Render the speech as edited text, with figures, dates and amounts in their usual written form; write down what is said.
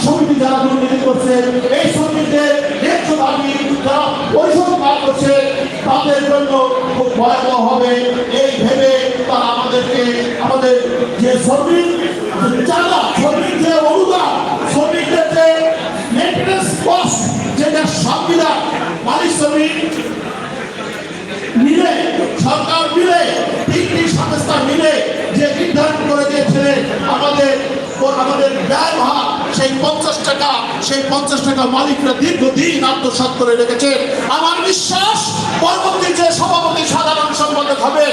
সমিতি যারা দুর্নীতি করছে, এই শ্রমিকদের ন্যায্য দাবি যারা পরিশোধ না করছে, তাদের জন্য খুব ভয়াবহ হবে এই ভেবে তারা আমাদেরকে আমাদের যে শ্রমিক চাঁদা, শ্রমিক যে অনুদান, শ্রমিকদের যে মেনটেন্যান্স কস্ট, যেটা সংবিধান মালিক শ্রমিক মিলে, সরকার মিলে, তিনটি সংস্থা মিলে যে নির্ধারণ করে দিয়েছিলেন আমাদের ব্যয় ভাগ, সেই 50 টাকা, সেই 50 টাকা মালিকরা দীর্ঘদিন আত্মসাৎ করে রেখেছেন। আমার বিশ্বাস পরবর্তী যে সভাপতি সাধারণ সম্পাদক হবে